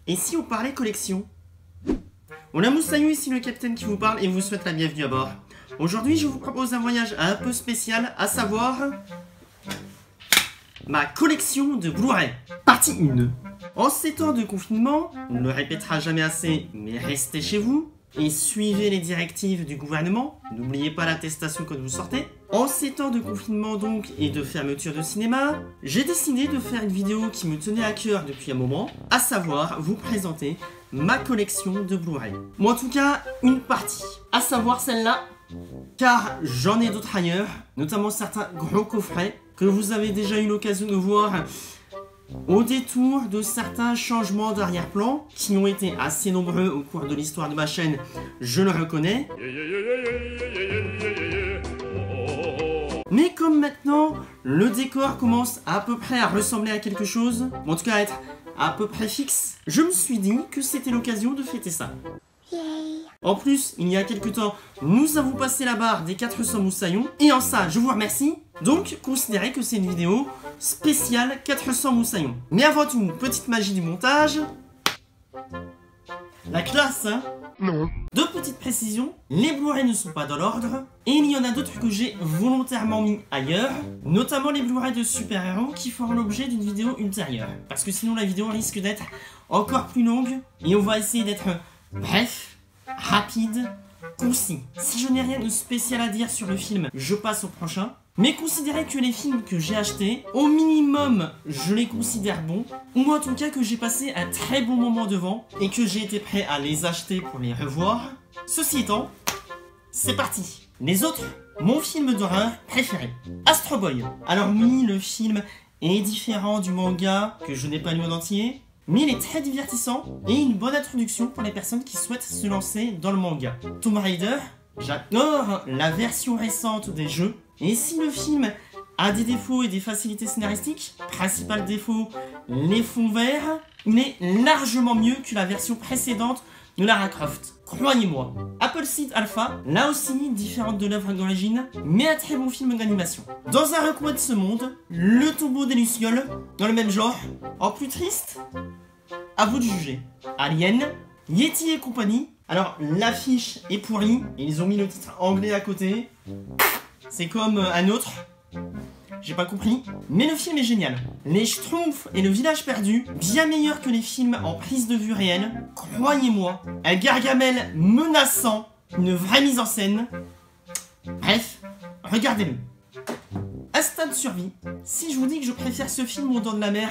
Et si on parlait collection? On a Moussaillou ici, le capitaine qui vous parle et vous souhaite la bienvenue à bord. Aujourd'hui, je vous propose un voyage un peu spécial, à savoir ma collection de Blu-ray. Partie 1. En ces temps de confinement, on ne le répétera jamais assez, mais restez chez vous et suivez les directives du gouvernement. N'oubliez pas l'attestation quand vous sortez. En ces temps de confinement donc et de fermeture de cinéma, j'ai décidé de faire une vidéo qui me tenait à cœur depuis un moment, à savoir vous présenter ma collection de Blu-ray. Moi en tout cas, une partie, à savoir celle-là, car j'en ai d'autres ailleurs, notamment certains gros coffrets que vous avez déjà eu l'occasion de voir au détour de certains changements d'arrière-plan qui ont été assez nombreux au cours de l'histoire de ma chaîne, je le reconnais. Mais comme maintenant, le décor commence à peu près à ressembler à quelque chose, ou en tout cas à être à peu près fixe, je me suis dit que c'était l'occasion de fêter ça. En plus, il y a quelques temps, nous avons passé la barre des 400 moussaillons, et en ça, je vous remercie. Donc, considérez que c'est une vidéo spéciale 400 moussaillons. Mais avant tout, petite magie du montage. La classe, hein? Non. Deux petites précisions, les Blu-ray ne sont pas dans l'ordre, et il y en a d'autres que j'ai volontairement mis ailleurs, notamment les Blu-ray de super-héros qui feront l'objet d'une vidéo ultérieure. Parce que sinon la vidéo risque d'être encore plus longue, et on va essayer d'être bref, rapide, concis. Si je n'ai rien de spécial à dire sur le film, je passe au prochain. Mais considérez que les films que j'ai achetés, au minimum, je les considère bons, ou en tout cas que j'ai passé un très bon moment devant, et que j'ai été prêt à les acheter pour les revoir. Ceci étant, c'est parti. Les autres, mon film d'horreur préféré, Astro Boy. Alors oui, le film est différent du manga, que je n'ai pas lu en entier, mais il est très divertissant, et une bonne introduction pour les personnes qui souhaitent se lancer dans le manga. Tomb Raider, j'adore la version récente des jeux. Et si le film a des défauts et des facilités scénaristiques, principal défaut, les fonds verts, il est largement mieux que la version précédente de Lara Croft. Croyez-moi. Appleseed Alpha, là aussi différente de l'œuvre d'origine, mais un très bon film d'animation. Dans un recoin de ce monde, Le Tombeau des Lucioles, dans le même genre, en plus triste, à vous de juger. Alien, Yeti et compagnie. Alors l'affiche est pourrie, et ils ont mis le titre anglais à côté. C'est comme un autre, j'ai pas compris, mais le film est génial. Les Schtroumpfs et le village perdu, bien meilleur que les films en prise de vue réelle, croyez-moi. Un Gargamel menaçant, une vraie mise en scène. Bref, regardez-le. Instinct de survie, si je vous dis que je préfère ce film aux Dents de la Mer...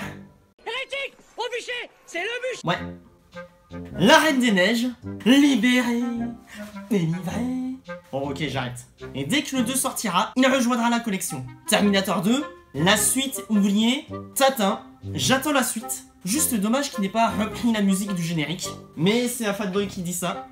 Hérétique! Au bûcher! C'est le bûcher! Ouais. La Reine des Neiges, libérée, délivrée... Bon ok, j'arrête. Et dès que le 2 sortira, il rejoindra la collection. Terminator 2, la suite oubliée, Tintin, j'attends la suite. Juste dommage qu'il n'ait pas repris la musique du générique. Mais c'est un fanboy qui dit ça.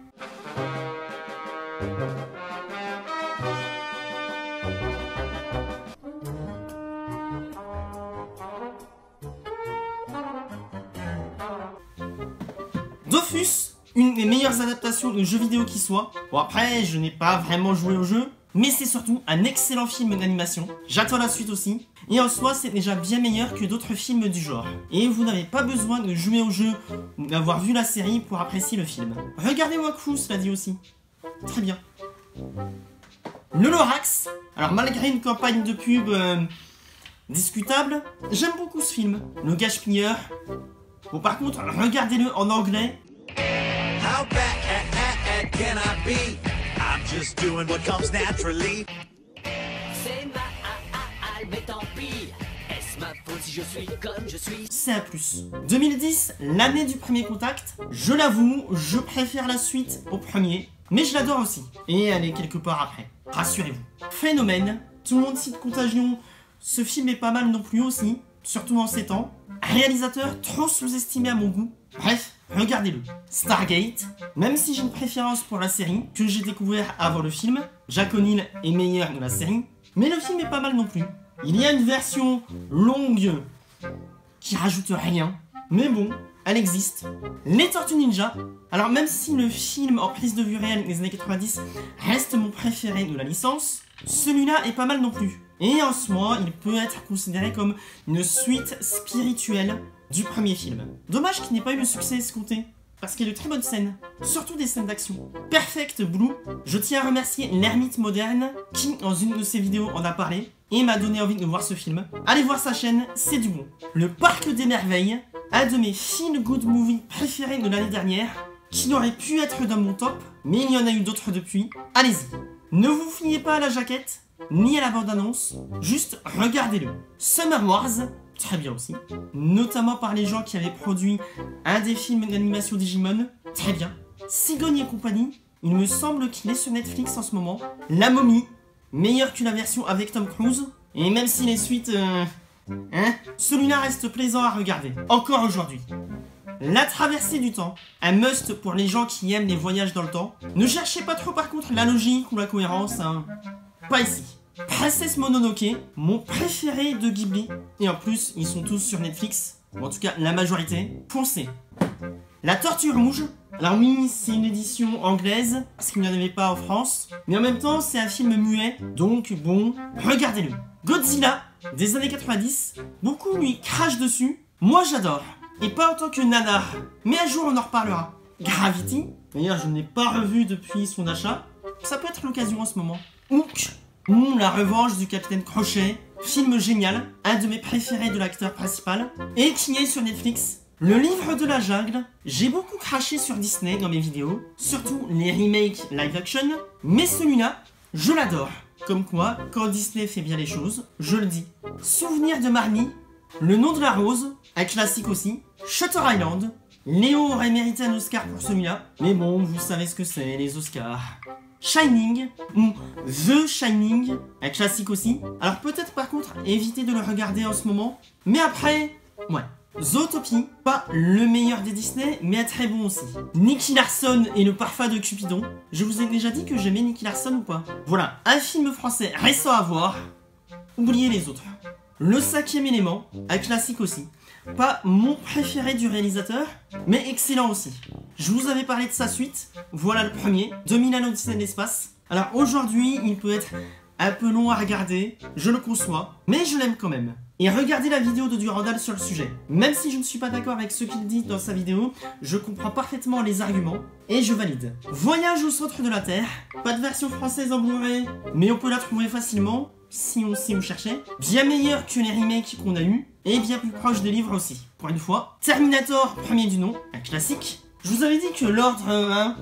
Dofus, une des meilleures adaptations de jeux vidéo qui soit. Bon après, je n'ai pas vraiment joué au jeu, mais c'est surtout un excellent film d'animation. J'attends la suite aussi. Et en soi, c'est déjà bien meilleur que d'autres films du genre. Et vous n'avez pas besoin de jouer au jeu ou d'avoir vu la série pour apprécier le film. Regardez Wakfu, cela dit aussi. Très bien. Le Lorax. Alors malgré une campagne de pub discutable, j'aime beaucoup ce film. Le Gage-Plieur. Bon par contre, regardez-le en anglais. How bad can I be? I'm just doing what comes naturally. C'est mal, mais tant pis. Est-ce ma faute si je suis comme je suis? C'est un plus. 2010, l'année du premier contact. Je l'avoue, je préfère la suite au premier, mais je l'adore aussi. Et elle est quelque part après. Rassurez-vous. Phénomène. Tout le monde cite Contagion. Ce film est pas mal non plus aussi, surtout en ces temps. Réalisateur trop sous-estimé à mon goût. Bref, regardez-le. Stargate, même si j'ai une préférence pour la série, que j'ai découvert avant le film, Jack O'Neill est meilleur que la série, mais le film est pas mal non plus. Il y a une version longue qui rajoute rien, mais bon, elle existe. Les Tortues Ninja, alors même si le film en prise de vue réelle des années 90 reste mon préféré de la licence, celui-là est pas mal non plus. Et en soi, il peut être considéré comme une suite spirituelle du premier film. Dommage qu'il n'ait pas eu le succès escompté, parce qu'il y a de très bonnes scènes, surtout des scènes d'action. Perfect Blue, je tiens à remercier l'ermite moderne, qui dans une de ses vidéos en a parlé, et m'a donné envie de voir ce film. Allez voir sa chaîne, c'est du bon. Le Parc des Merveilles, un de mes feel good movies préférés de l'année dernière, qui n'aurait pu être dans mon top, mais il y en a eu d'autres depuis. Allez-y. Ne vous fiez pas à la jaquette, ni à la bande-annonce, juste regardez-le. Summer Wars, très bien aussi, notamment par les gens qui avaient produit un des films d'animation Digimon, très bien. Cigogne et compagnie, il me semble qu'il est sur Netflix en ce moment. La Momie, meilleure que la version avec Tom Cruise, et même si les suites, celui-là reste plaisant à regarder, encore aujourd'hui. La traversée du temps, un must pour les gens qui aiment les voyages dans le temps. Ne cherchez pas trop par contre la logique ou la cohérence, hein. Pas ici. Princess Mononoke, mon préféré de Ghibli. Et en plus, ils sont tous sur Netflix. En tout cas, la majorité. Foncez. La Tortue Rouge. Alors oui, c'est une édition anglaise, parce qu'il n'y en avait pas en France. Mais en même temps, c'est un film muet. Donc bon, regardez-le. Godzilla, des années 90. Beaucoup lui crachent dessus. Moi, j'adore. Et pas en tant que nanar. Mais un jour, on en reparlera. Gravity. D'ailleurs, je ne l'ai pas revu depuis son achat. Ça peut être l'occasion en ce moment. Hook. La revanche du Capitaine Crochet, film génial, un de mes préférés de l'acteur principal, et qui est sur Netflix. Le livre de la jungle, j'ai beaucoup craché sur Disney dans mes vidéos, surtout les remakes live action, mais celui-là, je l'adore. Comme quoi, quand Disney fait bien les choses, je le dis. Souvenir de Marnie, Le nom de la rose, un classique aussi, Shutter Island. Léo aurait mérité un Oscar pour celui-là, mais bon, vous savez ce que c'est, les Oscars. Shining, ou The Shining, un classique aussi. Alors peut-être par contre, évitez de le regarder en ce moment. Mais après, ouais. Zootopie, pas le meilleur des Disney, mais un très bon aussi. Nicky Larson et le parfum de Cupidon. Je vous ai déjà dit que j'aimais Nicky Larson ou pas? Voilà, un film français récent à voir. Oubliez les autres. Le cinquième élément, un classique aussi. Pas mon préféré du réalisateur, mais excellent aussi. Je vous avais parlé de sa suite, voilà le premier, 2000 l'Odyssée de l'espace. Alors aujourd'hui, il peut être un peu long à regarder, je le conçois, mais je l'aime quand même. Et regardez la vidéo de Durandal sur le sujet. Même si je ne suis pas d'accord avec ce qu'il dit dans sa vidéo, je comprends parfaitement les arguments, et je valide. Voyage au centre de la Terre, pas de version française en Blu-ray, mais on peut la trouver facilement, si on sait où chercher. Bien meilleur que les remakes qu'on a eu, et bien plus proche des livres aussi, pour une fois. Terminator, premier du nom, un classique. Je vous avais dit que l'ordre 1,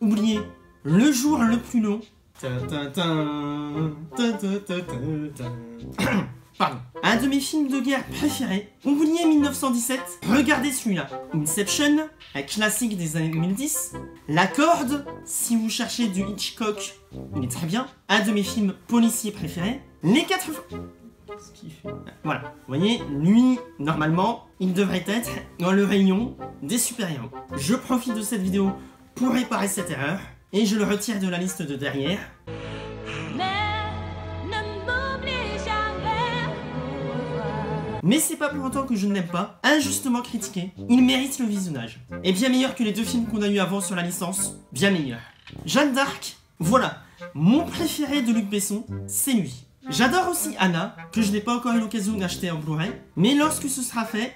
oubliez, le jour le plus long. Pardon. Un de mes films de guerre préférés. Oubliez 1917, regardez celui-là. Inception, un classique des années 2010. La Corde, si vous cherchez du Hitchcock, il est très bien. Un de mes films policiers préférés. Les 4... Qu'est-ce qu'il fait? Voilà, vous voyez, lui, normalement, il devrait être dans le rayon des super-héros. Je profite de cette vidéo pour réparer cette erreur, et je le retire de la liste de derrière. Mais c'est pas pour autant que je ne l'aime pas, injustement critiqué, il mérite le visionnage. Et bien meilleur que les deux films qu'on a eu avant sur la licence, bien meilleur. Jeanne d'Arc, voilà, mon préféré de Luc Besson, c'est lui. J'adore aussi Anna, que je n'ai pas encore eu l'occasion d'acheter en Blu-ray, mais lorsque ce sera fait,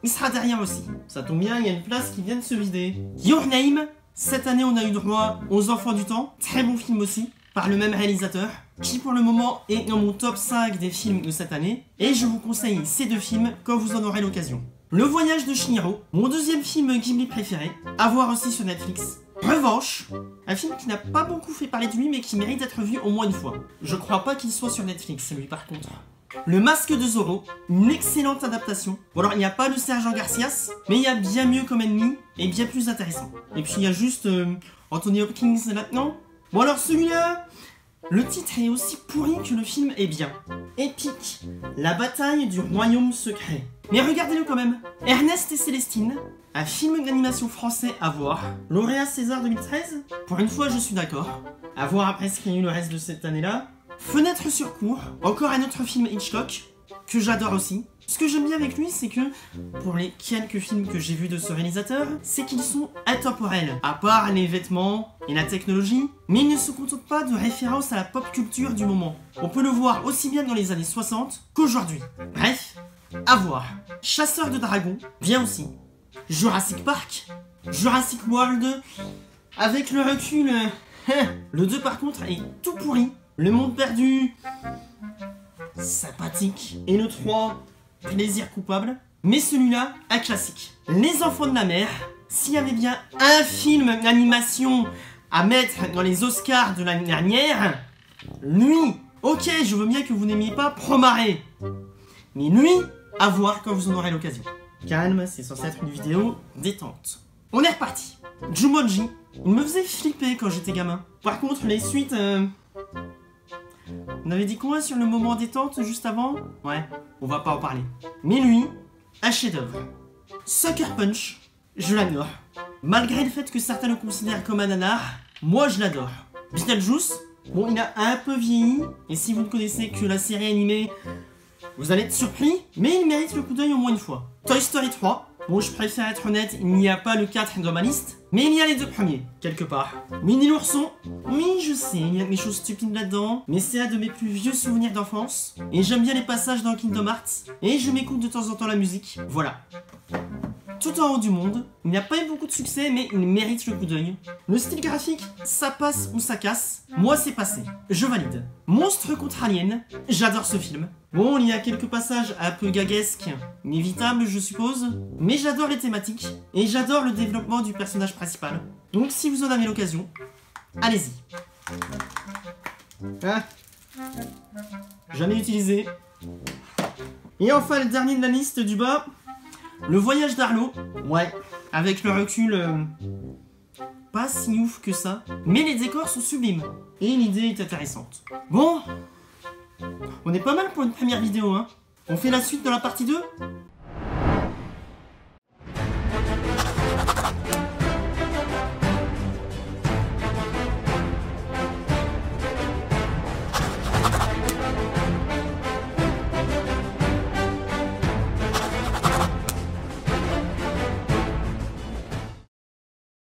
il sera derrière aussi. Ça tombe bien, il y a une place qui vient de se vider. Your Name, cette année on a eu droit aux Enfants du Temps, très bon film aussi, par le même réalisateur, qui pour le moment est dans mon top 5 des films de cette année, et je vous conseille ces deux films quand vous en aurez l'occasion. Le Voyage de Chihiro, mon deuxième film Ghibli préféré, à voir aussi sur Netflix. Revanche, un film qui n'a pas beaucoup fait parler de lui mais qui mérite d'être vu au moins une fois. Je crois pas qu'il soit sur Netflix lui par contre. Le Masque de Zorro, une excellente adaptation. Bon alors il n'y a pas le Sergent Garcias, mais il y a bien mieux comme ennemi et bien plus intéressant. Et puis il y a juste Anthony Hopkins là-dedans. Bon alors celui-là, le titre est aussi pourri que le film est bien. Épique, la bataille du royaume secret. Mais regardez-le quand même. Ernest et Célestine, un film d'animation français à voir. Lauréat César 2013. Pour une fois, je suis d'accord. À voir après ce qu'il y a eu le reste de cette année-là. Fenêtre sur cour, encore un autre film Hitchcock, que j'adore aussi. Ce que j'aime bien avec lui, c'est que, pour les quelques films que j'ai vus de ce réalisateur, c'est qu'ils sont intemporels. À part les vêtements et la technologie, mais ils ne se contentent pas de références à la pop culture du moment. On peut le voir aussi bien dans les années 60 qu'aujourd'hui. Bref, À voir. Chasseur de dragons, bien aussi. Jurassic Park, Jurassic World. Avec le recul, le 2 par contre est tout pourri. Le monde perdu, sympathique. Et le 3, plaisir coupable. Mais celui-là, un classique. Les enfants de la mer. S'il y avait bien un film d'animation à mettre dans les Oscars de l'année dernière, lui, ok, je veux bien que vous n'aimiez pas Promare. Mais lui, à voir quand vous en aurez l'occasion. Calme, c'est censé être une vidéo détente. On est reparti. Jumanji, il me faisait flipper quand j'étais gamin. Par contre, les suites... On avait dit quoi sur le moment détente juste avant? Ouais, on va pas en parler. Mais lui, un chef-d'œuvre. Sucker Punch, je l'adore. Malgré le fait que certains le considèrent comme un nanar, moi je l'adore. Beetlejuice, bon, il a un peu vieilli, et si vous ne connaissez que la série animée, vous allez être surpris, mais il mérite le coup d'œil au moins une fois. Toy Story 3, bon, je préfère être honnête, il n'y a pas le 4 dans ma liste, mais il y a les 2 premiers, quelque part. Minnie l'ourson, oui, je sais, il y a des choses stupides là-dedans, mais c'est un de mes plus vieux souvenirs d'enfance, et j'aime bien les passages dans Kingdom Hearts, et je m'écoute de temps en temps la musique, voilà. Tout en haut du monde, il n'y a pas eu beaucoup de succès, mais il mérite le coup d'œil. Le style graphique, ça passe ou ça casse, moi c'est passé, je valide. Monstre contre Alien, j'adore ce film. Bon, il y a quelques passages un peu gaguesques, inévitables je suppose, mais j'adore les thématiques, et j'adore le développement du personnage principal. Donc si vous en avez l'occasion, allez-y. Ah, jamais utilisé. Et enfin le dernier de la liste du bas, le voyage d'Arlo. Ouais, avec le recul, pas si ouf que ça, mais les décors sont sublimes, et l'idée est intéressante. Bon, on est pas mal pour une première vidéo, hein. On fait la suite dans la partie 2?